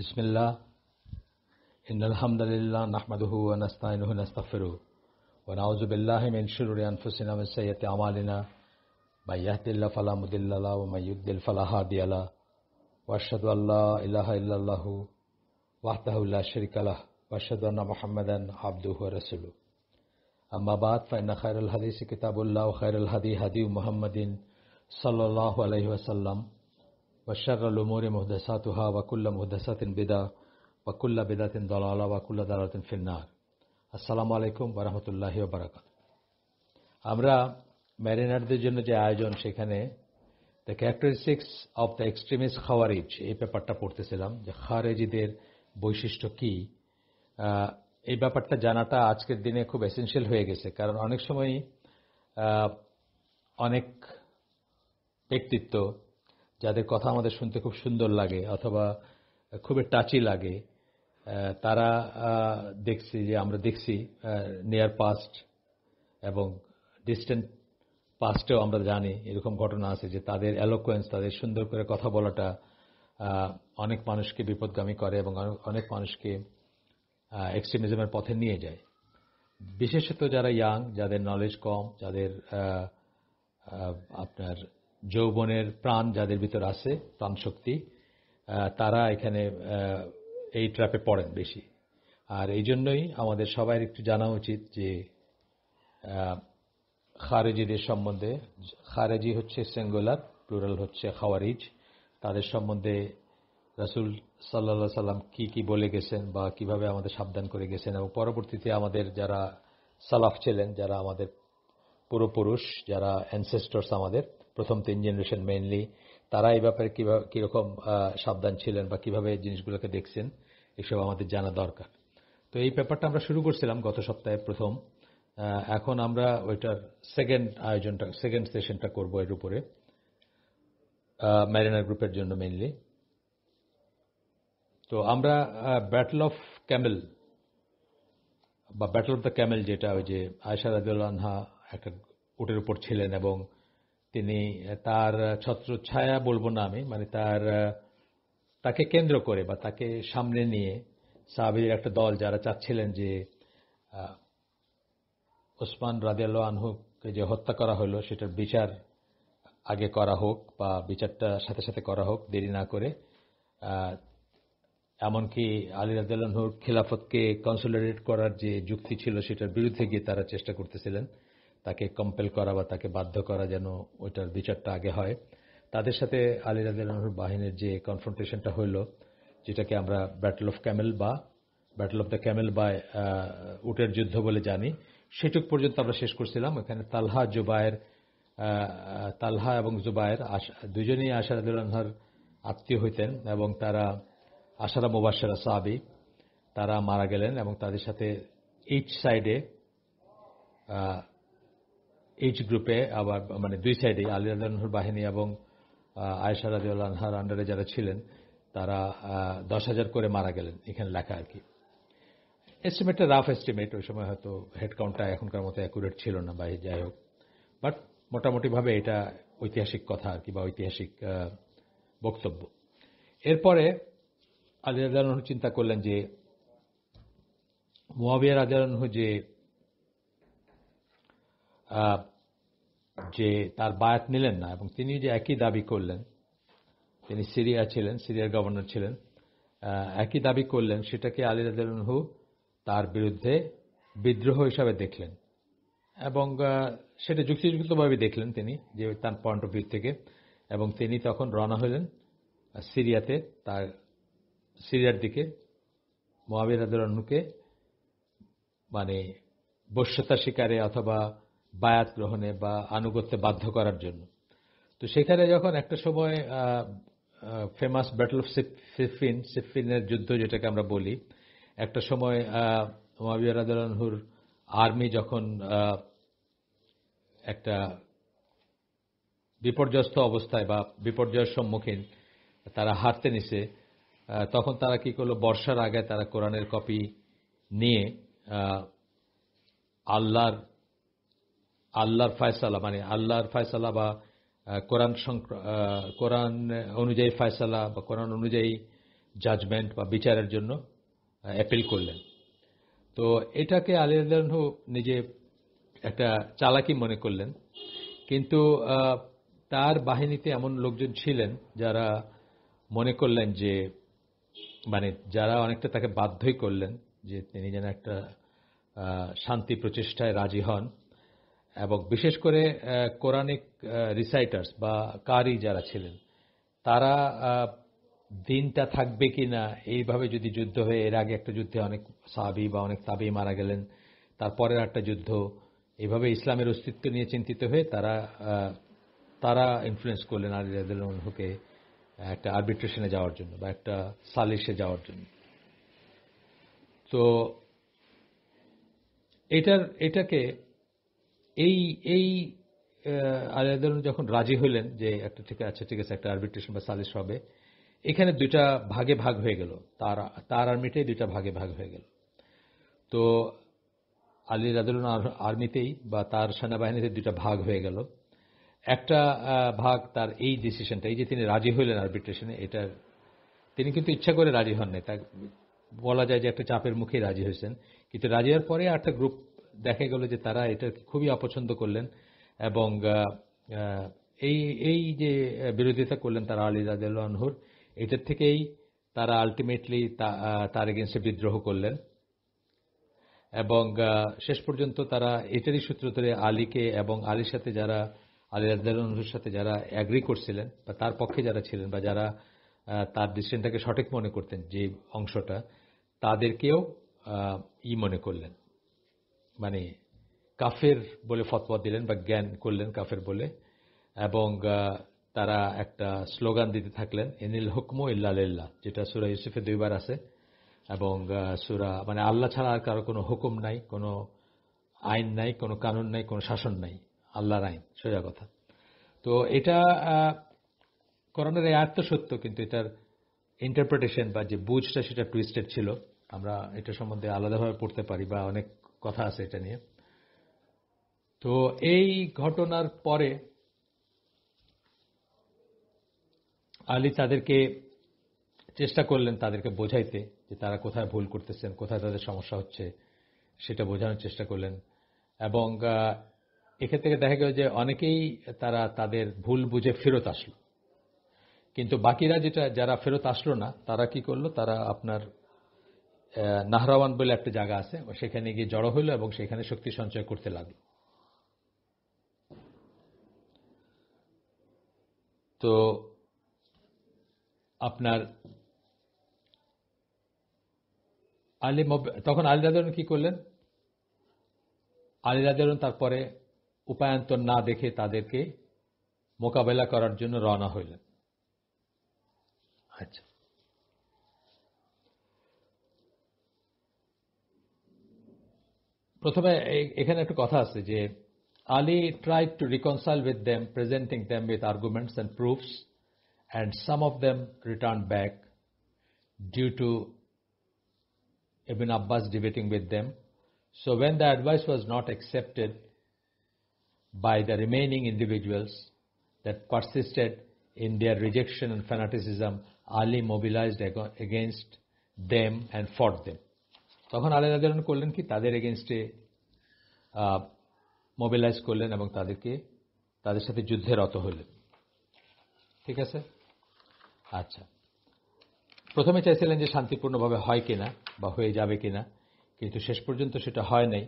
बिस्मिल्लाह इन्नल हम्दुलिल्लाह नहमदुहु व नस्तईनुहु व नस्तगफिरुहु व नऊज़ु बिल्लाहि मिन शुरूरि अनफुसिना व मिन सय्यिआति अमालिना मय यहदिल्लाहु फला मुदिल्ल लहु व मय युद्लिल फला हादिय लहु व अशहदु अल्ला इलाहा इल्लल्लाहु वहदहु ला शरीका लहु व अशहदु अन्ना मुहम्मदन अब्दुहु व रसूलुहु अम्मा बाद फ़इन्न खैरल हदीस किताबुल्लाह व खैरल हदी हदी मुहम्मदिन सल्लल्लाहु अलैहि वसल्लम व शर्रल उमूरि मुहदसातुहा व कुल्लु मुहदसातिन बिदअह व कुल्लु बिदअतिन दलाला व कुल्लु दलालातिन फिन्नार। আসসালামু আলাইকুম ওয়া রাহমাতুল্লাহি ওয়া বারাকাতুহু। আমরা ম্যারিনারদের জন্য যে আয়োজন, সেখানে the characteristics of the extremist Khawarij এই ব্যাপারটা পড়তেছিলাম, যে খারেজিদের বৈশিষ্ট্য কি। এই ব্যাপারটা জানাটা আজকের দিনে খুব এসেনশিয়াল হয়ে গেছে, কারণ অনেক সময় অনেক ব্যক্তিত্ব যাদের কথা আমাদের শুনতে খুব সুন্দর লাগে অথবা খুবই টাচি লাগে, তারা আমরা দেখছি নিয়ার পাস্ট এবং ডিস্টেন্ট পাস্টেও আমরা জানি এরকম ঘটনা আছে যে তাদের এলোকোয়েন্স, তাদের সুন্দর করে কথা বলাটা অনেক মানুষকে বিপদগামী করে এবং অনেক মানুষকে এক্সট্রিমিজমের পথে নিয়ে যায়। বিশেষত যারা ইয়াং, যাদের নলেজ কম, যাদের আপনার যৌবনের প্রাণ যাদের ভিতর আছে, প্রাণ শক্তি, তারা এখানে এই ট্র্যাপে পড়েন বেশি। আর এই জন্যই আমাদের সবাই একটু জানা উচিত যে খারেজিদের সম্বন্ধে। খারেজি হচ্ছে সিঙ্গুলার, প্লুরাল হচ্ছে খাওয়ারিজ। তাদের সম্বন্ধে রাসূল সাল্লাল্লাহু আলাইহি সাল্লাম কি কি বলে গেছেন বা কিভাবে আমাদের সাবধান করে গেছেন, এবং পরবর্তীতে আমাদের যারা সালাফ ছিলেন, যারা আমাদের পূর্বপুরুষ, যারা অ্যানসেস্টরস, আমাদের প্রথম 3 জেনারেশন মেইনলি, তারা এই ব্যাপারে কিরকম সাবধান ছিলেন বা কিভাবে জিনিসগুলোকে দেখছেন, এসব আমাদের জানা দরকার। তো এই ব্যাপারটা আমরা শুরু করছিলাম গত সপ্তাহে প্রথম। এখন আমরা ওইটার সেকেন্ড সেশনটা করবো এর উপরে, ম্যারিনার গ্রুপের জন্য মেইনলি। তো আমরা ব্যাটল অফ ক্যামেল বা ব্যাটল অফ দ্য ক্যামেল, যেটা ওই যে আয়েশা রাদিয়াল্লাহু আনহা একটা উটের উপর ছিলেন এবং তিনি তার ছত্রছায়া বলবো না আমি, মানে তাকে কেন্দ্র করে বা তাকে সামনে নিয়ে সাহাবীদের একটা দল যারা চাচ্ছিলেন যে ওসমান রাদিয়াল্লাহু আনহুকে যে হত্যা করা হলো সেটার বিচার আগে করা হোক বা বিচারটা সাথে সাথে করা হোক, দেরি না করে। এমনকি আলী রাদিয়াল্লাহু আনহুর খিলাফতকে কনসোলিডেট করার যে যুক্তি ছিল সেটার বিরুদ্ধে গিয়ে তারা চেষ্টা করতেছিলেন তাকে কম্পেল করা বা তাকে বাধ্য করা যেন ওইটার বিচারটা আগে হয়। তাদের সাথে আলী রাদিয়াল্লাহু আনহুর বাহিনীর যে কনফ্রন্টেশনটা হইল, যেটাকে আমরা ব্যাটল অফ ক্যামেল বা ব্যাটল অফ দ্য ক্যামেল বা উটের যুদ্ধ বলে জানি, সেটুক পর্যন্ত আমরা শেষ করছিলাম। এখানে তালহা এবং জুবায়ের দুজনেই আয়েশা রাদিয়াল্লাহু আনহার আত্মীয় হইতেন এবং তারা আশারা মুবাশশারা সাহাবী, তারা মারা গেলেন এবং তাদের সাথে এইচ গ্রুপে আবার, মানে দুই সাইডে আলী রাদিয়াল্লাহু আনহুর বাহিনী এবং আয়েশা রাদিয়াল্লাহু আনহার আন্ডারে যারা ছিলেন তারা 10,000 করে মারা গেলেন, এখানে লেখা আর কি। এস্টিমেটটা রাফ এস্টিমেট, ওই সময় হয়তো হেড কাউন্টটা এখনকার মতো অ্যাকুরেট ছিল না বা যাই হোক, বাট মোটামুটিভাবে এটা ঐতিহাসিক কথা আর কি, বা ঐতিহাসিক বক্তব্য। এরপরে আলী রাদিয়াল্লাহু আনহু চিন্তা করলেন যে মুয়াবিয়া রাদিয়াল্লাহু আনহু যে তার বায়াত নিলেন না এবং তিনি যে একই দাবি করলেন, তিনি সিরিয়া ছিলেন, সিরিয়ার গভর্নর ছিলেন, একই দাবি করলেন, সেটাকে আলী রাদিয়াল্লাহু আনহু তার বিরুদ্ধে বিদ্রোহ হিসাবে দেখলেন এবং সেটা যুক্তিযুক্তভাবে দেখলেন তিনি, যে তার পয়েন্ট অফ ভিউ থেকে। এবং তিনি তখন রওনা হলেন সিরিয়ার দিকে, মুয়াবিয়া রাদিয়াল্লাহু আনহুকে মানে বশ্যতা শিকারে অথবা বায়াত গ্রহণে বা আনুগত্যে বাধ্য করার জন্য। তো সেখানে যখন একটা সময় ফেমাস ব্যাটল অফ সিফিনের যুদ্ধ যেটাকে আমরা বলি, একটা সময় মুয়াবিয়া রাদিয়াল্লাহু আনহুর আর্মি যখন একটা বিপর্যস্ত অবস্থায় বা বিপর্যয়ের সম্মুখীন, তারা হারতে নিছে, তখন তারা কি করলো, বর্ষার আগে তারা কোরআনের কপি নিয়ে আল্লাহর ফয়সালা, মানে আল্লাহর ফয়সালা বা কোরআন অনুযায়ী ফয়সালা বা কোরআন অনুযায়ী জাজমেন্ট বা বিচারের জন্য অ্যাপিল করলেন। তো এটাকে আলী রাদিয়াল্লাহু আনহু নিজে একটা চালাকি মনে করলেন, কিন্তু তার বাহিনীতে এমন লোকজন ছিলেন যারা মনে করলেন যে মানে যারা অনেকটা তাকে বাধ্যই করলেন যে তিনি যেন একটা শান্তি প্রচেষ্টায় রাজি হন, এবং বিশেষ করে কোরআনিক রিসাইটার্স বা কারি যারা ছিলেন তারা দিনটা থাকবে কিনা এইভাবে যদি যুদ্ধ হয়ে, এর আগে একটা যুদ্ধে অনেক সাহাবী বা অনেক তাবী মারা গেলেন, তারপরের একটা যুদ্ধ, এভাবে ইসলামের অস্তিত্ব নিয়ে চিন্তিত হয়ে তারা ইনফ্লুয়েন্স করলেন আলী রাদিয়াল্লাহু আনহুকে একটা আরবিট্রেশনে যাওয়ার জন্য বা একটা সালিশে যাওয়ার জন্য। তো এটাকে এই এই আলী রাদিয়াল্লাহু আনহু যখন রাজি হলেন যে একটা ঠিক আছে একটা আরবিট্রেশন বা সালিশ হবে, এখানে দুইটা ভাগে ভাগ হয়ে গেল, তার আর্মিটাই দুইটা ভাগে ভাগ হয়ে গেল। তো আলী রাদিয়াল্লাহু আনহু আর্মিতেই বা তার সেনাবাহিনীতে দুইটা ভাগ হয়ে গেল। একটা ভাগ তার এই ডিসিশনটা, এই যে তিনি রাজি হইলেন আরবিট্রেশনে, এটার তিনি কিন্তু ইচ্ছা করে রাজি হন নাই, তা বলা যায় যে একটা চাপের মুখেই রাজি হয়েছেন। কিন্তু রাজি হওয়ার পরে একটা গ্রুপ দেখা গেল যে তারা এটা খুবই অপছন্দ করলেন এবং এই এই যে বিরোধিতা করলেন তারা আলী রাদিয়াল্লাহু আনহুর, এটার থেকেই তারা আলটিমেটলি তার এগেনস্টে বিদ্রোহ করলেন এবং শেষ পর্যন্ত তারা এটারই সূত্র ধরে আলীকে এবং আলীর সাথে যারা আলী রাদিয়াল্লাহু আনহুর সাথে যারা অ্যাগ্রি করছিলেন বা তার পক্ষে যারা ছিলেন বা যারা তার ডিসিশনটাকে সঠিক মনে করতেন যে অংশটা, তাদেরকেও মনে করলেন, মানে কাফের বলে ফতোয়া দিলেন বা জ্ঞান করলেন কাফের বলে, এবং তারা একটা স্লোগান দিতে থাকলেন, ইনিল হুকমু ইল্লা লিল্লাহ, যেটা সূরা ইউসুফে 2 বার আছে, এবং সূরা মানে আল্লাহ ছাড়া আর কারো কোনো হুকুম নাই, কোনো আইন নাই, কোনো কানুন নাই, কোনো শাসন নাই, আল্লাহর আইন, সোজা কথা। তো এটা কোরআনের এই আয়াত তো সত্য, কিন্তু এটার ইন্টারপ্রিটেশন বা যে বুঝটা সেটা টুইস্টেড ছিল। আমরা এটা সম্বন্ধে আলাদাভাবে পড়তে পারি বা অনেক কথা আছে এটা নিয়ে। তো এই ঘটনার পরে আলী তাদেরকে চেষ্টা করলেন তাদেরকে বোঝাইতে যে তারা কোথায় ভুল করতেছেন, কোথায় তাদের সমস্যা হচ্ছে, সেটা বোঝানোর চেষ্টা করলেন। এবং এক্ষেত্রে দেখা গেল যে অনেকেই তারা তাদের ভুল বুঝে ফেরত আসলো, কিন্তু বাকিরা যারা ফেরত আসলো না তারা কি করলো, তারা আপনার নাহরাওয়ান বলে একটা জায়গা আছে, সেখানে গিয়ে জড়ো হইল এবং সেখানে শক্তি সঞ্চয় করতে লাগলো। তো আপনার তখন আলী রাদিয়াল্লাহু আনহু কি করলেন, আলী রাদিয়াল্লাহু আনহু তারপরে উপায়ান্তর না দেখে তাদেরকে মোকাবেলা করার জন্য রওনা হইলেন। আচ্ছা, প্রথমে এখানে একটা কথা আছে যে Ali tried to reconcile with them, presenting them with arguments and proofs, and some of them returned back due to Ibn Abbas debating with them. So when the advice was not accepted by the remaining individuals that persisted in their rejection and fanaticism, Ali mobilized against them and fought them. তখন আলী রাদিয়াল্লাহু আনহু করলেন কি, তাদের এগেইনস্টে mobilise করলেন এবং তাদের সাথে যুদ্ধে রত হলেন। ঠিক আছে? আচ্ছা, প্রথমে চাইছিলেন যে শান্তিপূর্ণভাবে হয় কিনা বা হয়ে যাবে কিনা, কিন্তু শেষ পর্যন্ত সেটা হয় নাই।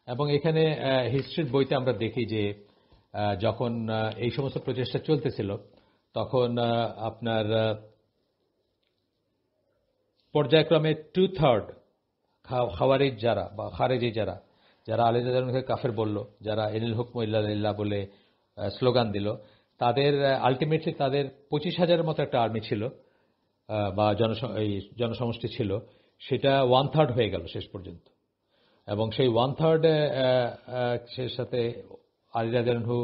এবং এখানে হিস্ট্রির বইতে আমরা দেখি যে যখন এই সমস্ত প্রচেষ্টা চলতেছিল তখন আপনার পর্যায়ক্রমে 2/3 খাওয়ারিজ যারা বা খারেজি যারা আলী রাদিয়াল্লাহু আনহুকে কাফের বলল, যারা ইনিল হুকমু ইল্লা লিল্লাহ বলে স্লোগান দিল, তাদের আলটিমেটলি তাদের 25,000-এর মতো একটা আর্মি ছিল বা জনসমষ্টি ছিল, সেটা 1/3 হয়ে গেল শেষ পর্যন্ত। এবং সেই 1/3 সে সাথে আলী রাদিয়াল্লাহু আনহু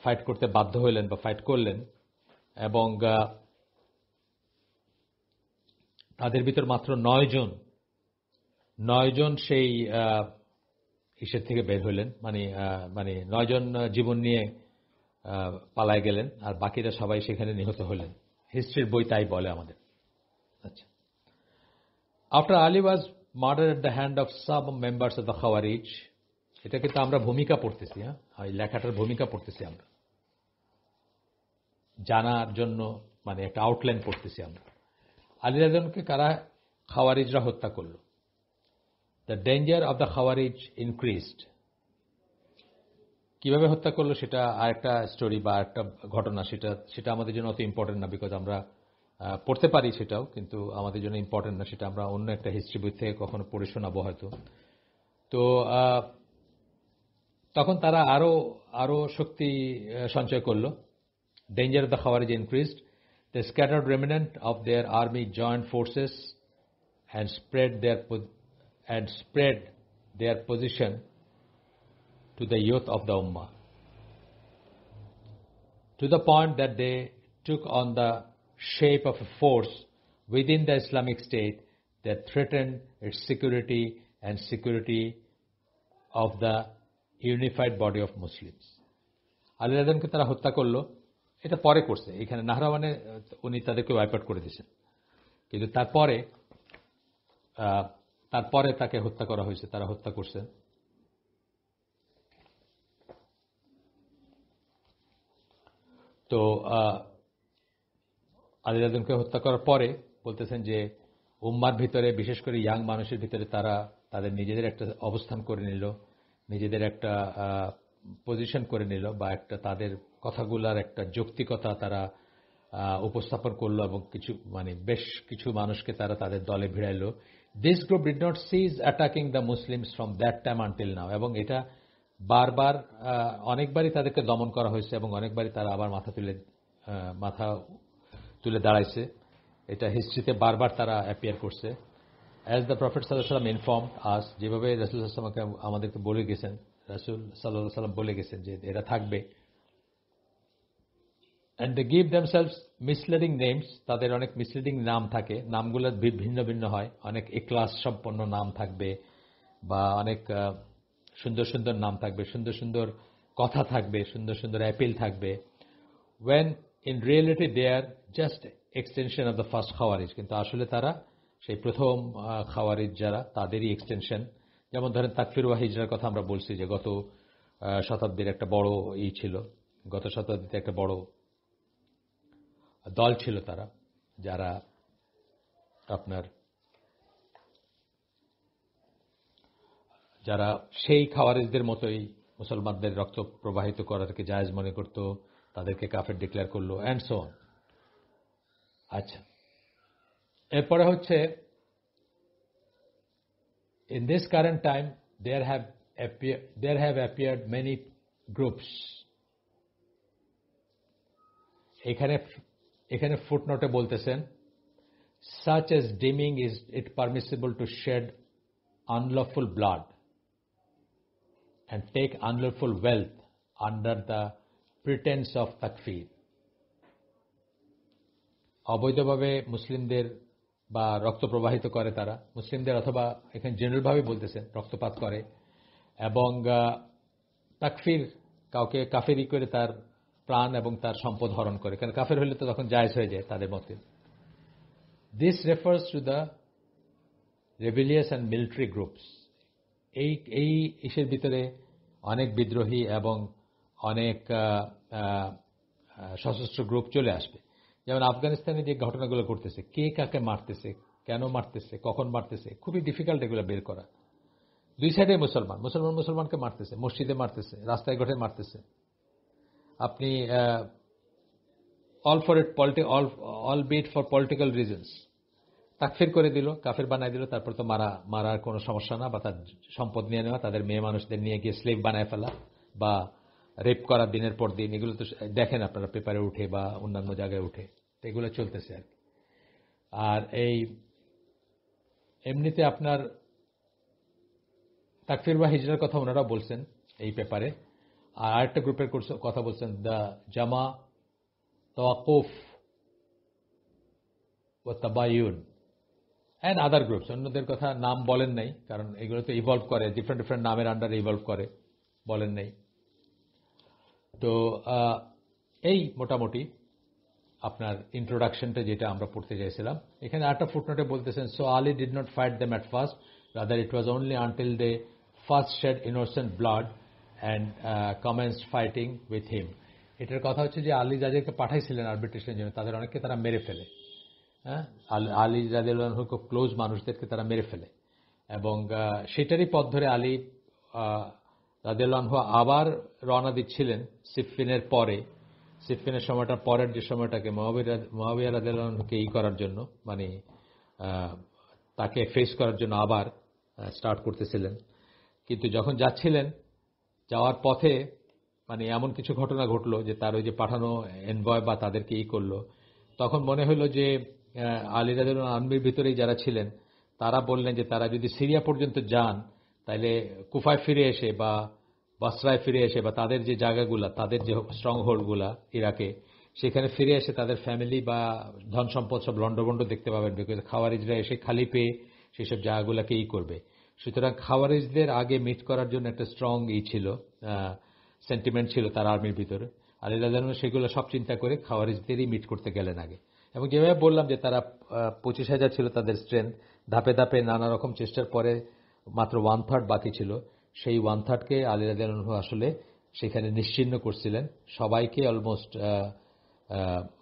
ফাইট করতে বাধ্য হইলেন বা ফাইট করলেন, এবং তাদের ভিতর মাত্র 9 জন সেই ইসের থেকে বের হইলেন, মানে 9 জন জীবন নিয়ে পালায় গেলেন, আর বাকিরা সবাই সেখানে নিহত হলেন। হিস্ট্রির বই তাই বলে আমাদের। আচ্ছা, after Ali was murdered at the hand of some members of the Khawarij, এটা কিন্তু আমরা ভূমিকা পড়তেছি, হ্যাঁ, এই লেখাটার ভূমিকা পড়তেছি আমরা জানার জন্য, মানে একটা আউটলাইন পড়তেছি আমরা। আলী রাদিয়াল্লাহু কারা খাওয়ারিজরা হত্যা করল। The danger of the Khawarij increased. কিভাবে হত্যা করলো সেটা আরেকটা স্টোরি বা একটা ঘটনা, সেটা আমাদের জন্য অত ইম্পর্টেন্ট না, বিকজ আমরা পড়তে পারি সেটাও, কিন্তু আমাদের জন্য ইম্পর্টেন্ট না, সেটা আমরা অন্য একটা হিস্ট্রি বই থেকে কখনো পড়ে শোনাবো হয়তো। তো তখন তারা আরো শক্তি সঞ্চয় করলো। Danger of the Khawarij increased. The scattered remnant of their army joined forces and spread their position to the youth of the Ummah, to the point that they took on the shape of a force within the Islamic State that threatened its security and security of the unified body of Muslims. Ali রাদিয়াল্লাহু তারা হত্যা করলো, এটা পরে করছে, এখানে নাহরাওয়ানে উনি তাদেরকে ওয়াইপ আউট করে দিয়েছেন, কিন্তু তারপরে তাকে হত্যা করা হয়েছে, তারা হত্যা করছে। তো আলী রাদিয়াল্লাহু হত্যা করার পরে বলতেছেন যে উম্মার ভিতরে, বিশেষ করে ইয়াং মানুষের ভিতরে তারা তাদের নিজেদের একটা অবস্থান করে নিল, নিজেদের একটা পজিশন করে নিল, বা একটা তাদের কথাগুলার একটা যৌক্তিকতা তারা উপস্থাপন করলো, এবং বেশ কিছু মানুষকে তারা তাদের দলে ভিড়াইলো। This group did not cease attacking the Muslims from that time until now. এবং এটা বারবার অনেকবারই তাদেরকে দমন করা হয়েছে, এবং অনেকবারই তারা আবার মাথা তুলে দাঁড়াইছে। এটা হিস্ট্রিতে বারবার তারা অ্যাপিয়ার করছে। অ্যাজ দ্য প্রফেট সাল্লাল্লাহু আলাইহি ওয়াসাল্লাম ইনফর্মড আস, যেভাবে রাসূল সাল্লাল্লাহু আলাইহি ওয়াসাল্লাম আমাদেরকে বলে গেছেন, রাসূল সাল্লাল্লাহু আলাইহি ওয়াসাল্লাম বলে গেছেন যে এরা থাকবে। and they give themselves misleading names, তাদের অনেক মিসলিডিং নাম থাকে, নামগুলো ভিন্ন ভিন্ন হয়, অনেক ইখলাস সম্পন্ন নাম থাকবে, বা অনেক সুন্দর সুন্দর নাম থাকবে, সুন্দর সুন্দর কথা থাকবে, সুন্দর সুন্দর অ্যাপিল থাকবে, when in reality they are just extension of the first খাওয়ারিজ, কিন্তু আসলে তারা সেই প্রথম খাওয়ারিজ যারা, তাদেরই এক্সটেনশন। যেমন ধরেন তাকফির ওয়া হিজরার কথা আমরা বলছি, যে গত শতাব্দীর একটা বড় ছিল, গত শতাব্দীতে একটা বড় দল ছিল তারা, যারা সেই খাওয়ারিজদের মতোই মুসলমানদের রক্ত প্রবাহিত করাকে জায়েজ মনে করত, তাদেরকে কাফের ডিক্লেয়ার করলো, অ্যান্ড সো অন। আচ্ছা, এরপরে হচ্ছে in this current time there have appeared many groups. এখানে ফুটনোটে বলতেছেন, such as deeming is it permissible to shed unlawful blood and take unlawful wealth under the pretense of takfir. অবৈধভাবে মুসলিমদের বা রক্ত প্রবাহিত করে তারা, মুসলিমদের, অথবা এখানে জেনারেল ভাবে বলতেছেন রক্তপাত করে, এবং তাকফির, কাউকে কাফেরি করে তার প্রাণ এবং তার সম্পদ হরণ করে, কারণ কাফের হলে তো তখন জায়েজ হয়ে যায় তাদের মতে। This refers to the rebellious and military groups. এই ইসের ভিতরে অনেক বিদ্রোহী এবং অনেক সশস্ত্র গ্রুপ চলে আসবে। যেমন আফগানিস্তানে যে ঘটনাগুলো ঘটতেছে, কে কাকে মারতেছে, কেন মারতেছে, কখন মারতেছে, খুবই ডিফিকাল্ট এগুলো বের করা। দুই সাইডে মুসলমানকে মারতেছে, মসজিদে মারতেছে, রাস্তায় ঘাটে মারতেছে। আপনি all be it for political reasons, তাকফির করে দিল, কাফের বানায় দিল, তারপর তো মারার কোনো সমস্যা না, বা তার সম্পদ নিয়ে নেওয়া, তাদের মেয়ে মানুষদের নিয়ে গিয়ে স্লেভ বানায় ফেলা, বা রেপ করা দিনের পর দিন, এগুলো তো দেখেন আপনারা পেপারে উঠে বা অন্যান্য জায়গায় উঠে, এগুলো চলতেছে আর কি। আর এমনিতে আপনার তাকফির বা হিজরার কথা ওনারা বলছেন এই পেপারে। আর আরেকটা গ্রুপের কথা বলছেন, দ্য জামা তাওয়াকুফ ওয়া তাবায়ুন অ্যান্ড আদার গ্রুপস। অন্যদের কথা নাম বলেন নাই, কারণ এগুলো তো ইভলভ করে, ডিফারেন্ট নামের আন্ডারে ইভলভ করে, বলেন নাই। তো এই মোটামুটি আপনার ইন্ট্রোডাকশনটা যেটা আমরা পড়তে চাইছিলাম, এখানে একটা ফুটনোটে বলতেছেন, so Ali did not fight them at first, rather it was only until they first shed innocent blood and commenced fighting with him. এটার কথা হচ্ছে যে আলী যাদেরকে পাঠাইছিলেন আরবিট্রেশনের জন্য তাদের অনেককে তারা মেরে ফেলে। হ্যাঁ, আলী রাদিয়াল্লাহু খুব ক্লোজ মানুষদেরকে তারা মেরে ফেলে, এবং সেটারই পথ ধরে আলী রাদিয়াল্লাহু আবার রওনা দিচ্ছিলেন সিফফিনের পরে, সিফফিনের সময়টার পরের যে সময়টাকে মুআবিয়া রাদিয়াল্লাহুকে করার জন্য, মানে তাকে ফেস করার জন্য আবার স্টার্ট করতেছিলেন। কিন্তু যখন যাচ্ছিলেন, যাওয়ার পথে মানে এমন কিছু ঘটনা ঘটলো যে তার ওই যে পাঠানো এনভয় বা তাদেরকে করলো, তখন মনে হলো যে আলী রাদিয়াল্লাহু আর্মির ভিতরেই যারা ছিলেন তারা বললেন যে তারা যদি সিরিয়া পর্যন্ত যান তাহলে কুফায় ফিরে এসে বা বাসরায় ফিরে এসে বা তাদের যে জায়গাগুলা, তাদের যে স্ট্রং হোল্ডগুলা ইরাকে, সেখানে ফিরে এসে তাদের ফ্যামিলি বা ধন সম্পদ সব লন্ডভন্ড দেখতে পাবেন, বিকজ খাওয়ারিজরা এসে খালি পেয়ে সেসব জায়গাগুলাকে করবে। সুতরাং খাওয়ারিজদের আগে মিট করার জন্য একটা স্ট্রং ছিল, সেন্টিমেন্ট ছিল তার আর্মির ভিতরে। আলী রাদিয়াল্লাহু সেগুলো সব চিন্তা করে খাওয়ারিজদেরই মিট করতে গেলেন আগে। এবং যেভাবে বললাম যে তারা 25,000 ছিল তাদের স্ট্রেংথ, ধাপে ধাপে নানা রকম চেষ্টার পরে মাত্র 1/3 বাকি ছিল। সেই 1/3কে আলী রাদিয়াল্লাহু আসলে সেখানে নিশ্চিহ্ন করছিলেন। সবাইকে অলমোস্ট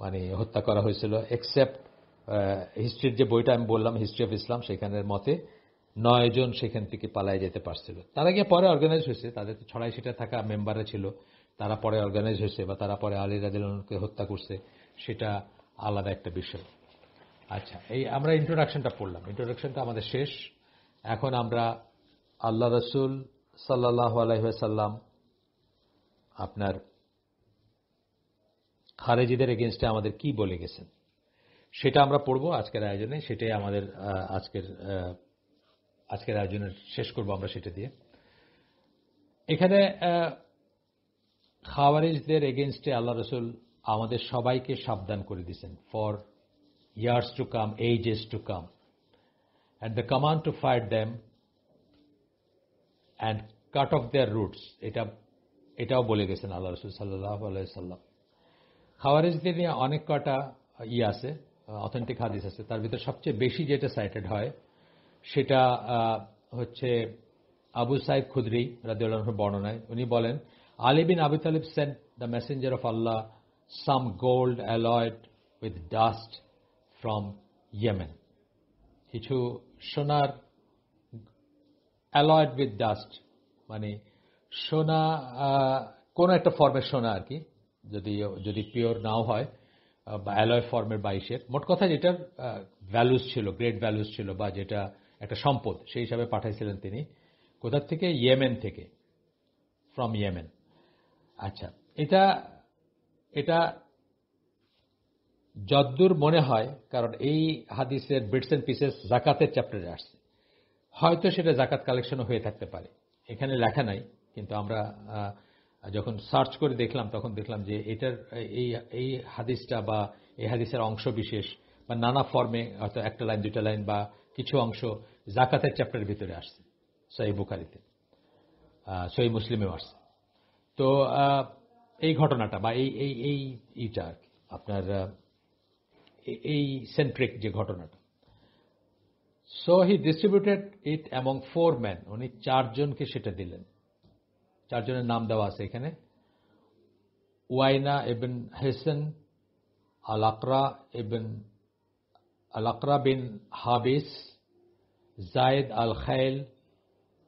মানে হত্যা করা হয়েছিল, এক্সেপ্ট হিস্ট্রির যে বইটা আমি বললাম, হিস্ট্রি অফ ইসলাম, সেখানের মতে 9 জন সেখান থেকে পালায় যেতে পারছিল। তারা গিয়ে পরে অর্গানাইজ হয়েছে, তাদের ছড়াই ছিটা থাকা মেম্বাররা ছিল, তারা পরে অর্গানাইজ হয়েছে বা তারা পরে আলী রাদিয়াল্লাহুকে হত্যা করছে, সেটা আলাদা একটা বিষয়। আচ্ছা, এই আমরা ইন্ট্রোডাকশনটা পড়লাম, ইন্ট্রোডাকশনটা আমাদের শেষ। এখন আমরা আল্লাহ রসুল সাল্লাল্লাহু আলাইহি ওয়াসাল্লাম আপনার খারেজিদের এগেনস্টে আমাদের কি বলে গেছেন সেটা আমরা পড়বো আজকের আয়োজনে। সেটাই আমাদের আজকের আয়োজনের শেষ করবো আমরা সেটা দিয়ে। এখানে খাওয়ারিজদের এগেনস্টে আল্লাহ রসুল আমাদের সবাইকে সাবধান করে দিয়েছেন, for years to come, ages to come, and the command to fight them and cut off their roots, এটাও বলে গেছেন আল্লাহ রসুল সাল্লাল্লাহু আলাইহি সাল্লাম। খাওয়ারিজদের নিয়ে অনেক কটা আছে, অথেন্টিক হাদিস আছে। তার ভিতরে সবচেয়ে বেশি যেটা সাইটেড হয় সেটা হচ্ছে আবু সাইদ খুদরি রাদিয়াল্লাহু আনহুর বর্ণনায়। উনি বলেন, আলী বিন আবি Talib sent the Messenger of Allah some gold alloyed with dust from Yemen. কিছু সোনার, অ্যালয়েড উইথ ডাস্ট মানে সোনা, কোন একটা ফর্মের সোনা আর কি, যদি পিওর নাও হয়, বা অ্যালয় ফর্মের 22-এর, মোট কথা যেটার ভ্যালুস ছিল, গ্রেট ভ্যালুস ছিল, বা যেটা একটা সম্পদ, সেই হিসাবে পাঠাইছিলেন তিনি। কোথার থেকে? ইয়েমেন থেকে, ফ্রম ইয়েমেন। আচ্ছা, এটা যদ্দূর মনে হয়, কারণ এই হাদিসের বিটস এন্ড পিসেস জাকাতের চ্যাপ্টারে আসছে, হয়তো সেটা জাকাত কালেকশনও হয়ে থাকতে পারে, এখানে লেখা নাই। কিন্তু আমরা যখন সার্চ করে দেখলাম তখন দেখলাম যে এটার এই হাদিসটা বা এই হাদিসের অংশ বিশেষ বা নানা ফর্মে, হয়তো একটা লাইন, দুইটা লাইন বা কিছু অংশ জাকাতের চ্যাপ্টারের ভিতরে আসছে, সহিহ বুখারীতে, সহিহ মুসলিমেও আসছে। তো এই ঘটনাটা বা এইটা আর কি আপনার এই সেন্ট্রিক যে ঘটনাটা। So he distributed it among 4 men, উনি 4 জনকে সেটা দিলেন। 4 জনের নাম দেওয়া আছে এখানে: Uyaynah ibn Hisn, al Aqra bin Habis, Zayd al Khayl,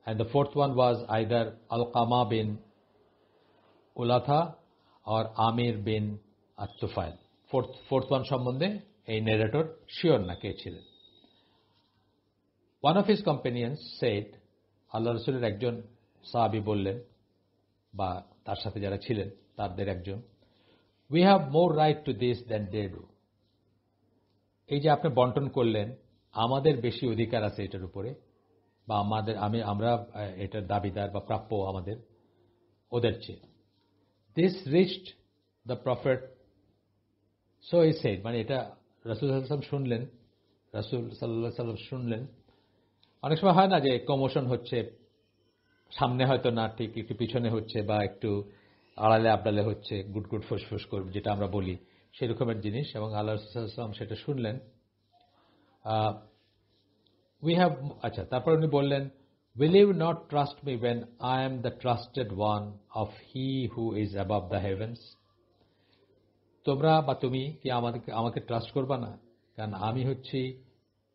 and the fourth one was either Al-Qama bin Ulatha or Amir bin At-Tufail. Fourth one সম্বন্ধে এই narrator শিওর না কে ছিলেন। One of his companions said, আল্লাহ রসুলের একজন সাহাবী বললেন, বা তার সাথে যারা ছিলেন তাদের একজন, we have more right to this than they do. এই যে আপনি বন্টন করলেন, আমাদের বেশি অধিকার আছে এটার উপরে, বা আমরা এটার দাবিদার বা প্রাপ্য আমাদের ওদের চেয়ে। This reached the prophet, so he said, মানে এটা রাসূল সাল্লাল্লাহু আলাইহি ওয়াসাল্লাম শুনলেন, রাসূল সাল্লাল্লাহু আলাইহি ওয়াসাল্লাম শুনলেন। অনেক সময় হয় না যে কমোশন হচ্ছে, সামনে হয়তো না ঠিক, একটু পিছনে হচ্ছে, বা একটু আড়ালে আবডালে হচ্ছে, গুট গুট ফুসফুস করবে, যেটা আমরা বলি সেই রকমের জিনিস। এবং আল্লাহ রাসূল সাল্লাল্লাহু আলাইহি ওয়াসাল্লাম সেটা শুনলেন। উই হ্যাভ, আচ্ছা, তারপর উনি বললেন, will you not trust me when I am the trusted one of he who is above the heavens? তোমরা বা তুমি কি আমাকে ট্রাস্ট করবা না? কারণ আমি হচ্ছি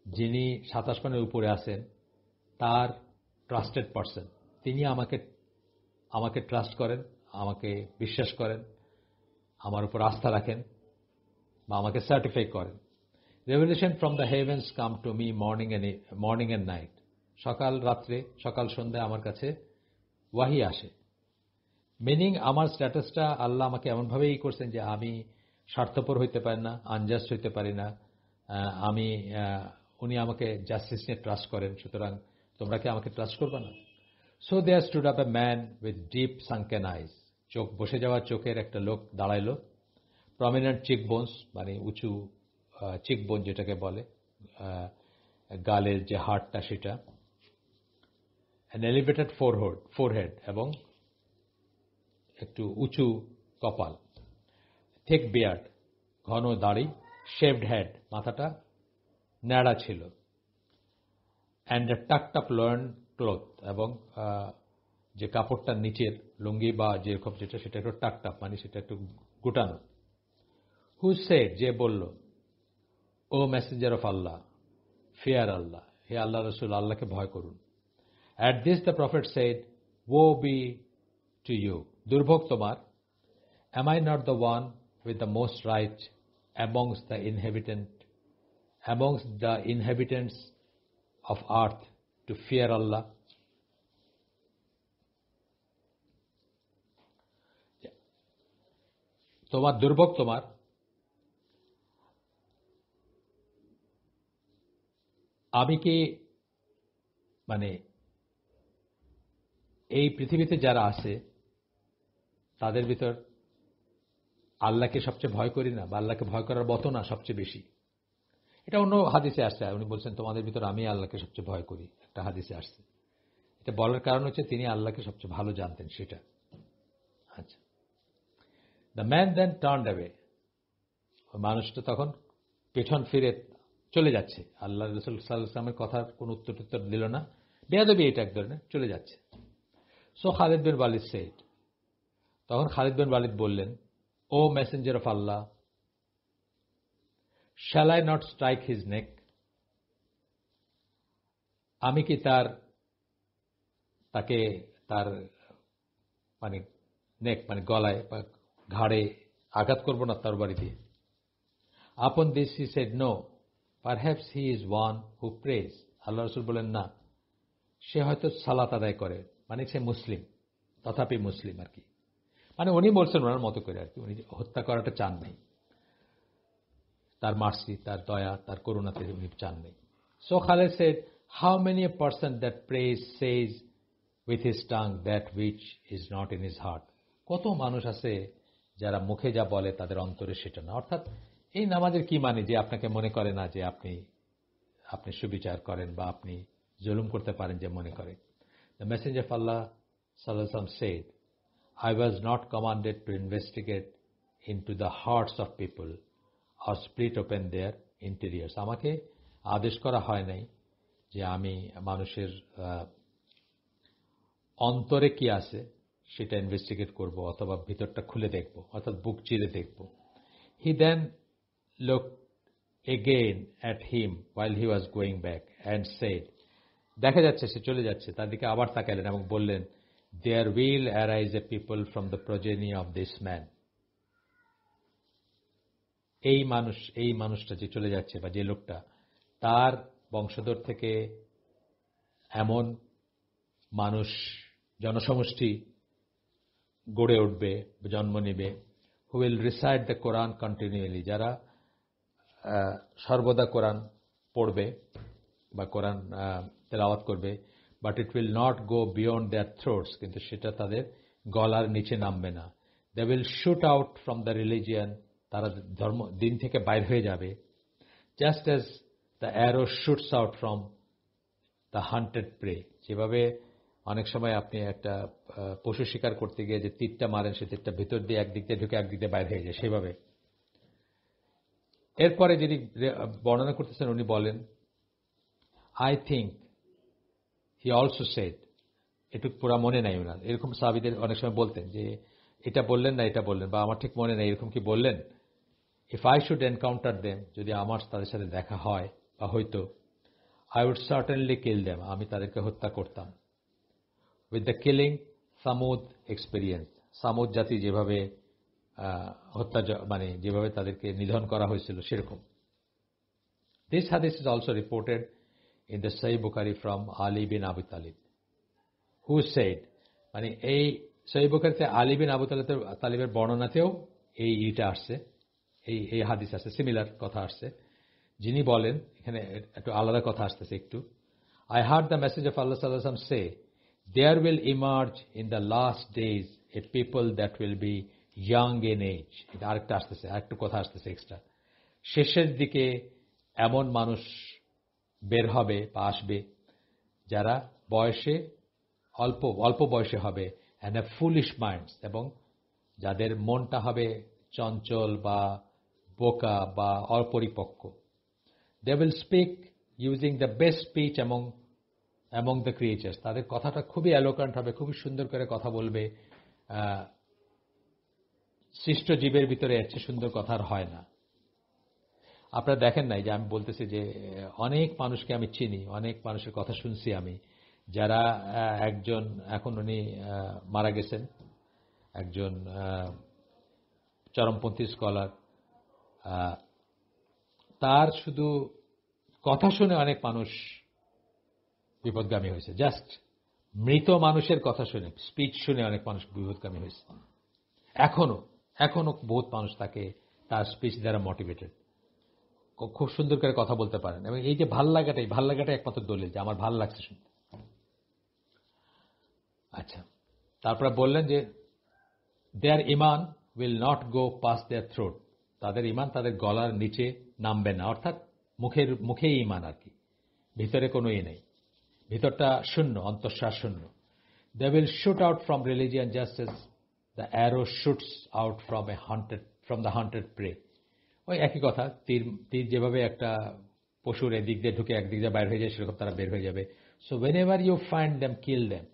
যিনি ৭ আসমানের উপরে আছেন তার ট্রাস্টেড পারসন। তিনি আমাকে ট্রাস্ট করেন, আমাকে বিশ্বাস করেন, আমার উপর আস্থা রাখেন বা আমাকে সার্টিফাই করেন। Revelation from the heavens come to me morning and night. সকাল রাত্রে, সকাল সন্ধ্যায় আমার কাছে ওয়াহি আসে। মিনিং আমার স্ট্যাটাসটা আল্লাহ আমাকে এমনভাবেই করছেন যে আমি স্বার্থপর হইতে পারি না, আনজাস্ট হইতে পারি না। উনি আমাকে জাস্টিস নিয়ে ট্রাস্ট করেন, সুতরাং তোমরা কি আমাকে ট্রাস্ট করবে না? So there stood up a man with deep sunken eyes. চোখ বসে যাওয়া চোখের একটা লোক দাঁড়াইল। প্রমিনেন্ট চিকবোনস, মানে উঁচু চিকবোন যেটাকে বলে, গালের যে হাড়টা সেটা। অ্যান এলিভেটেড ফোরহেড, এবং একটু উঁচু কপাল। থিক বিয়ার্ড, ঘন দাড়ি। শেভড হেড, মাথাটা ন্যাড়া ছিল। অ্যান্ড এ টাকড আপ লোয়ার্ন ক্লথ, এবং যে কাপড়টার নিচের লুঙ্গি বা যেরকম যেটা, সেটা একটু টাকড আপ, মানে সেটা একটু গুটানো। হু সেড, যে বলল, O messenger of Allah, fear Allah, হে আল্লাহ রসুল, আল্লাহকে ভয় করুন। At this the prophet said, woe be to you, দুর্ভোগ তোমার। Am I not the one with the most right amongst the inhabitants of earth to fear Allah? তোমার দুর্ভোগ তোমার, আমি কি, মানে এই পৃথিবীতে যারা আছে তাদের ভিতর আল্লাহকে সবচেয়ে ভয় করি না, বা আল্লাহকে ভয় করার মতো না সবচেয়ে বেশি। এটা অন্য হাদিসে আসছে, উনি বলছেন তোমাদের ভিতর আমি আল্লাহকে সবচেয়ে ভয় করি, একটা হাদিসে আসছে। এটা বলার কারণ হচ্ছে তিনি আল্লাহকে সবচেয়ে ভালো জানতেন সেটা। আচ্ছা, the man then turned away, মানুষটা তখন পেছন ফিরে চলে যাচ্ছে। আল্লাহ রাসূল সাল্লাল্লাহু আলাইহি ওয়াসাল্লামের কথার কোনো উত্তর দিল না, বেয়াদবি এটা এক ধরনের, চলে যাচ্ছে। So Khalid bin Walid said, তখন খালিদ বিন ওয়ালিদ বললেন, O messenger of Allah, shall I not strike his neck, আমি কি তাকে তার মানে নেক মানে গলায় বা ঘাড়ে আঘাত করব না তরবারি দিয়ে? Upon this he said, no, perhaps he is one who prays. আল্লাহ রসুল বলেন, না, সে হয়তো সালাত আদায় করে, মানে সে মুসলিম, তথাপি মুসলিম আর কি। মানে উনি বলছেন ওনার মতো করে আর কি, উনি হত্যা করাটা চান নাই, তার মার্সি, তার দয়া, তার করুণাতে উনি চান নাই। So Khalid said, how many a person that praise says with his tongue that which is not in his heart. কত মানুষ আছে যারা মুখে যা বলে তাদের অন্তরে সেটা না। অর্থাৎ এই নামাজের কি মানে, যে আপনাকে মনে করে না যে আপনি সুবিচার করেন বা আপনি জুলুম করতে পারেন, যে মনে করে। দ্য মেসেঞ্জার অফ আল্লাহ সাল্লাল্লাহু আলাইহি ওয়াসাল্লাম shed, I was not commanded to investigate into the hearts of people or split open their interiors. আমাকে আদেশ করা হয় নাই যে আমি মানুষের অন্তরে কি আছে সেটা ইনভেস্টিগেট করব অথবা ভিতরটা খুলে দেখব, অর্থাৎ বুক চিরে দেখব। He then looked again at him while he was going back and said, দেখা যাচ্ছে সে চলে যাচ্ছে, তার দিকে আবার তাকালেন এবং বললেন, there will arise a people from the progeny of this man. এই মানুষটা যে চলে যাচ্ছে বা যে লোকটা, তার বংশধর থেকে এমন মানুষ, জনসমষ্টি গড়ে উঠবে, জন্ম নেবে, who will recite the Quran continually, যারা সর্বদা কোরআন পড়বে বা কোরআন তেলাওয়াত করবে, but it will not go beyond their throats, কিন্তু সেটা তাদের গলার নিচে নামবে না। They will shoot out from the religion, তারা দিন থেকে বাইর হয়ে যাবে, just as the arrow shoots out from the hunted prey, যেভাবে অনেক সময় আপনি একটা পশু শিকার করতে গিয়ে যে তীরটা মারেন, সে তীরটা ভিতর দিয়ে একদিক দিয়ে ঢুকে একদিক দিয়ে বাইরে হয়ে যায়, সেভাবে। এরপরে যিনি বর্ণনা করতেছেন উনি বলেন, I think he also said, এটুক পুরা মনে নাই ওনার, এরকম সাহাবীদের অনেক সময় বলতেন যে এটা বললেন না এটা বললেন, বা আমার ঠিক মনে নাই, এরকম কি বললেন। If I should encounter them, যদি আমার তাদের সাথে দেখা হয় বা হয়তো, I would certainly kill them, আমি তাদেরকে হত্যা করতাম। With the killing Thamud experience, Thamud জাতি যেভাবে হত্যা মানে যেভাবে তাদেরকে নিধন করা হয়েছিল সেরকম। This hadith is also reported in the Sahih Bukhari from Ali bin Abu Talib, who said, মানে এই সহিহ বুখারীতে আলী বিন আবু তালিবের বর্ণনাতেও এইটা আসছে, এই হাদিস আসছে, সিমিলার কথা আসছে। যিনি বলেন, এখানে একটু আলাদা কথা আসতেছে একটু, I heard the message of Allah sallallahu alaihi wasallam say, there will emerge in the last days a people that will be young in age. এটা আরেকটা আসতেছে, আরেকটু কথা আসতেছে এক্সট্রা। শেষের দিকে এমন মানুষ বের হবে বা আসবে যারা বয়সে অল্প বয়সে হবে, and have foolish minds, এবং যাদের মনটা হবে চঞ্চল বা বোকা বা অপরিপক্ক। They will speak using the best speech among the creatures. তাদের কথাটা খুবই এলোকোয়েন্ট হবে, খুবই সুন্দর করে কথা বলবে। সৃষ্ট জীবের ভিতরে এর চেয়ে সুন্দর কথা আর হয় না। আপনারা দেখেন নাই যে আমি বলতেছি যে অনেক মানুষকে আমি চিনি, অনেক মানুষের কথা শুনছি আমি, যারা একজন এখন উনি মারা গেছেন, একজন চরমপন্থী স্কলার, তার শুধু কথা শুনে অনেক মানুষ বিপদগামী হয়েছে। জাস্ট মৃত মানুষের কথা শুনে, স্পিচ শুনে অনেক মানুষ বিপদগামী হয়েছে। এখনো বহুত মানুষ তাকে তার স্পিচ দ্বারা মোটিভেটেড, খুব সুন্দর করে কথা বলতে পারেন। এবং এই যে ভাল লাগাটা একমাত্র দলিল যে আমার ভাল লাগছে শুনতে। আচ্ছা, তারপরে বললেন যে their iman will not go past their throat, তাদের ইমান তাদের গলার নিচে নামবে না, অর্থাৎ মুখেই ইমান আর কি, ভিতরে কোনো নেই, ভিতরটা শূন্য, অন্তঃশ্বাস শূন্য। They will shoot out from religion just as the arrow shoots out from the hunted prey. ওই একই কথা, তীর যেভাবে একটা পশুর এদিক দিয়ে ঢুকে একদিক দিয়ে বাইর হয়ে যায়, সেরকম তারা বের হয়ে যাবে। So whenever you find them, kill them.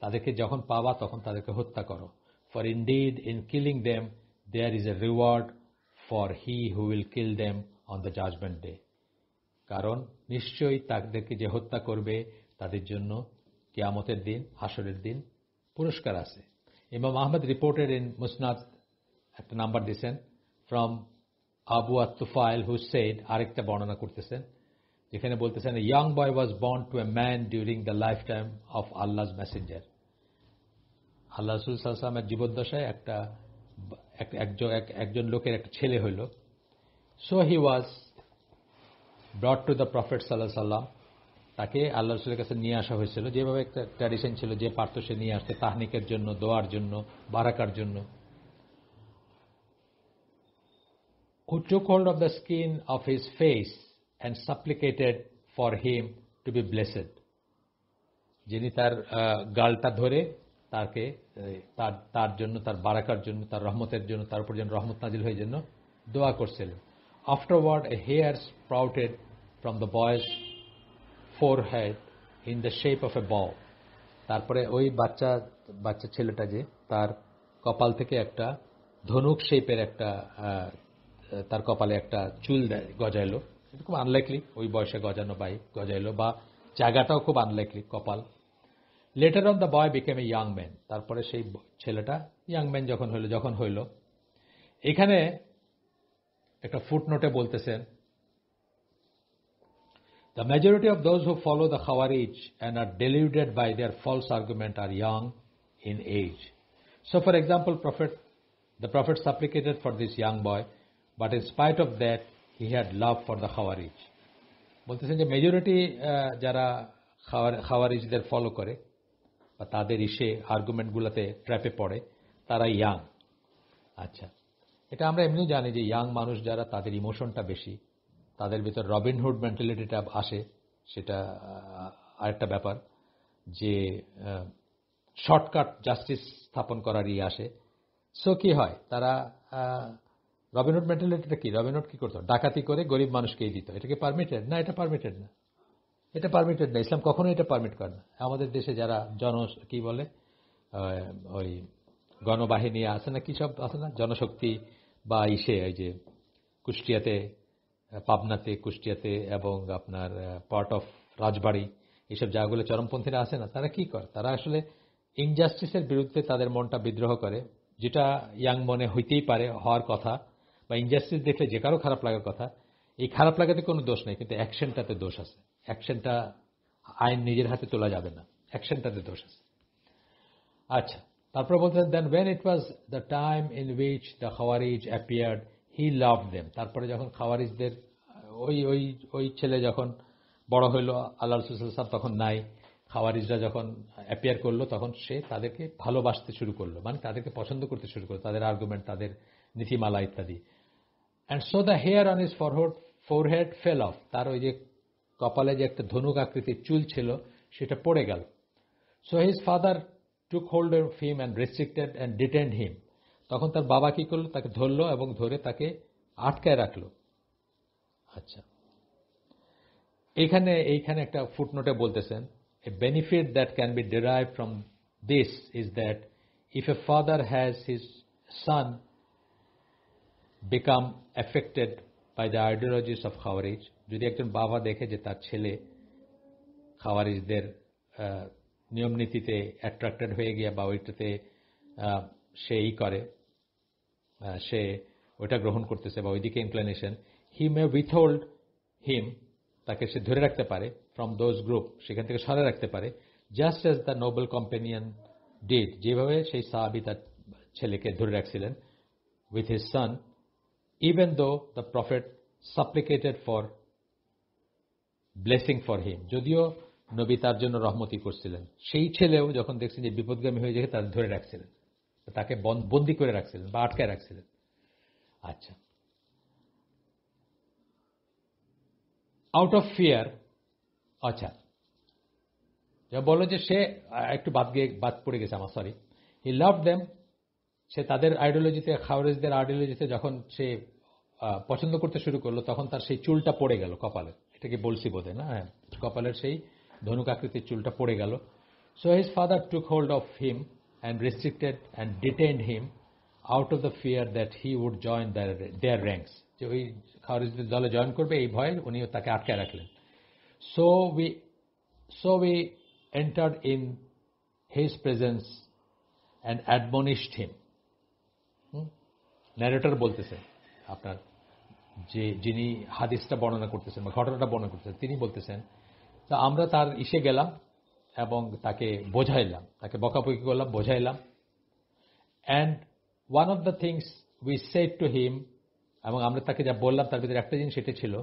তাদেরকে যখন পাবা তখন তাদেরকে হত্যা করো। For indeed in killing them there is a reward for he who will kill them on the judgment day. কারণ নিশ্চয়ই তাদেরকে যে হত্যা করবে তাদের জন্য কিয়ামতের দিন, হাসরের দিন পুরস্কার আছে। ইমাম আহমদ রিপোর্টেড ইন মুসনাদ একটা নাম্বার দিয়েছেন ফ্রম আবু আত-তুফাইল হু সেড, আরেকটা বর্ণনা করতেছেন যেখানে বলতেছেন, a young boy was born to a man during the lifetime of Allah's messenger. আল্লাহ রাসূল সাল্লাল্লাহু আলাইহি ওয়াসাল্লামের জীবদ্দশায় একজন লোকের একটা ছেলে হইল। So he was brought to the Prophet sallallahu alaihi wasallam, তাকে আল্লাহ রাসূলের কাছে নিয়ে আসা হয়েছিল। যেভাবে একটা ট্র্যাডিশন ছিল, যে পারত সে নিয়ে আসতে, তাহনিকের জন্য, দোয়ার জন্য, বারাকার জন্য। Who took hold of the skin of his face and supplicated for him to be blessed. যিনি তার গালটা ধরে তাকে তার জন্য, তার বারাকার জন্য, তার রহমতের জন্য, তার উপর যেন রহমত নাজিল হয়ে জন্য দোয়া করছিলেন। Afterward a hair sprouted from the boy's forehead in the shape of a bow. তারপরে ওই বাচ্চা ছেলেটা যে, তার কপাল থেকে একটা ধনুক শেপের একটা তার কপালে একটা চুল গজাইলো। এটা খুব আনলাইকলি ওই বয়সে গজাইলো, বা জায়গাটাও খুব আনলাইকলি কপাল। Letter on the boy became a young man, তারপরে সেই ছেলেটা ইয়াং ম্যান যখন হইল। এখানে একটা ফুটনোটে বলতেছেন, the majority of those who follow the Khawarij and are deluded by their false argument are young in age. So for example, the Prophet supplicated for this young boy, but in spite of that he had love for the Khawarij. বলতেছেন যে majority যারা খাওয়ারিজদের follow করে বা তাদের আর্গুমেন্টগুলোতে ট্র্যাপে পড়ে, তারা young. আচ্ছা, এটা আমরা এমনিও জানি যে ইয়াং মানুষ যারা, তাদের ইমোশনটা বেশি, তাদের ভিতর রবিনহুড মেন্টালিটিটা আসে, সেটা আরেকটা ব্যাপার। যে শর্টকাট জাস্টিস স্থাপন করার আসে। সো কি হয়, তারা রবিনহুড মেন্টালিটিটা কি, রবিনহুড কি করতো, ডাকাতি করে গরিব মানুষকেই দিত। এটা কি পারমিটেড? না, এটা পারমিটেড না, এটা পারমিটেড না। ইসলাম কখনো এটা পারমিট করে না। আমাদের দেশে যারা কি বলে ওই গণবাহিনী আছে না, কি সব আছে না, জনশক্তি বা ওই যে কুষ্টিয়াতে, পাবনাতে, কুষ্টিয়াতে এবং আপনার পার্ট অফ রাজবাড়ী, এইসব জায়গাগুলো চরমপন্থীরা আছে না, তারা কি করে, তারা আসলে ইনজাস্টিসের বিরুদ্ধে তাদের মনটা বিদ্রোহ করে, যেটা ইয়াং মনে হইতেই পারে, হওয়ার কথা, বা ইনজাস্টিস দেখলে যে কারো খারাপ লাগার কথা। এই খারাপ লাগাতে কোনো দোষ নেই, কিন্তু অ্যাকশনটাতে দোষ আছে। অ্যাকশনটা আইন নিজের হাতে তোলা যাবে না, অ্যাকশনটাতে দোষ আছে। আচ্ছা, তারপর বলতেন, then when it was the time in which the Khawarij appeared he loved them. তারপরে যখন খাওয়ারিজদের ওই ওই ওই ছেলে যখন বড় হইল, আল্লাহ রাসূল সাল্লাল্লাহু আলাইহি ওয়াসাল্লাম তখন নাই, খাওয়ারিজরা যখন অ্যাপিয়ার করলো, তখন সে তাদেরকে ভালোবাসতে শুরু করলো, মানে তাদেরকে পছন্দ করতে শুরু করলো, তাদের আর্গুমেন্ট, তাদের নীতিমালা ইত্যাদি। And so the hair on his forehead fell off. তার ওই যে কপালে যে একটা ধনুক আকৃতির চুল ছিল, সেটা পড়ে গেল। So his father took hold of him and restricted and detained him. তখন তার বাবা কি করলো, তাকে ধরলো এবং ধরে তাকে আটকায় রাখলো। আচ্ছা, এইখানে একটা ফুটনোটে বলতেছেন, a benefit that can be derive from this is that if a father has his son become affected by the ideologies of Khawarij, যদি একজন বাবা দেখে যে তার ছেলে খাওয়ারিজদের নিয়ম নীতিতে অ্যাট্রাক্টেড হয়ে গিয়া বা ওইটাতে সে করে, সে ওইটা গ্রহণ করতেছে বা ওইদিকে ইনক্লিনেশন, হি মে উইথহোল্ড হিম, তাকে সে ধরে রাখতে পারে, ফ্রম দোজ গ্রুপ, সেখান থেকে সরে রাখতে পারে, just as the noble companion did, যেভাবে সেই সাহাবী তার ছেলেকে ধরে রাখছিলেন, with his son, even though the prophet supplicated for blessing for him, যদিও নবী তার জন্য রহমতি করছিলেন, সেই ছেলেও যখন দেখছেন যে বিপদগামী হয়ে যায়, তাদের ধরে রাখছিলেন, তাকে বন্দি করে রাখছিলেন বা আটকায় রাখছিলেন। আচ্ছা, আউট অফ ফিয়ার। আচ্ছা, যা বললো যে সে একটু বাদ পড়ে গেছে আমার, সরি, হি লাভ দেম, সে তাদের আইডিওলজিতে, খাওয়ারিজদের আইডিওলজিতে যখন সে পছন্দ করতে শুরু করলো, তখন তার সেই চুলটা পড়ে গেল কপালে, এটাকে বলছি বোধ হয় না, হ্যাঁ, কপালের সেই ধনুক আকৃতির চুলটা পড়ে গেল। So his father took hold of him and restricted and detained him out of the fear that he would join their ranks, যে ওই খাওয়ারিজদের দলে জয়েন করবে এই ভয়ে উনি তাকে আটকায় রাখলেন। So we entered in his presence and admonished him. Narrator বলতেছেন, আপনার যিনি হাদিসটা বর্ণনা করতেছেন বা ঘটনাটা বর্ণনা করতেছেন, তিনি বলতেছেন, তা আমরা তার ইসে গেলাম এবং তাকে বোঝাইলাম, তাকে বকাবকি করলাম, বোঝাইলাম। And one of the things we said to him, এবং আমরা তাকে যা বললাম তার ভিতরে একটা জিনিস সেটা ছিল,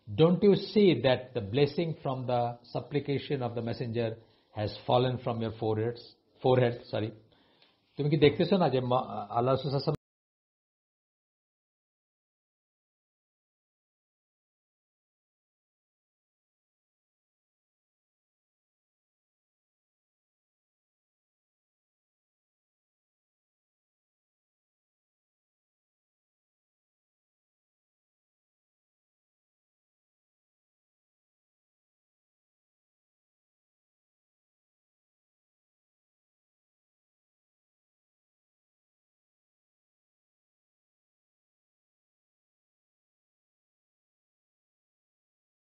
don't you see that the blessing from the supplication of the messenger has fallen from your forehead, তুমি কি দেখতেছো না যে আল্লাহ রাসূল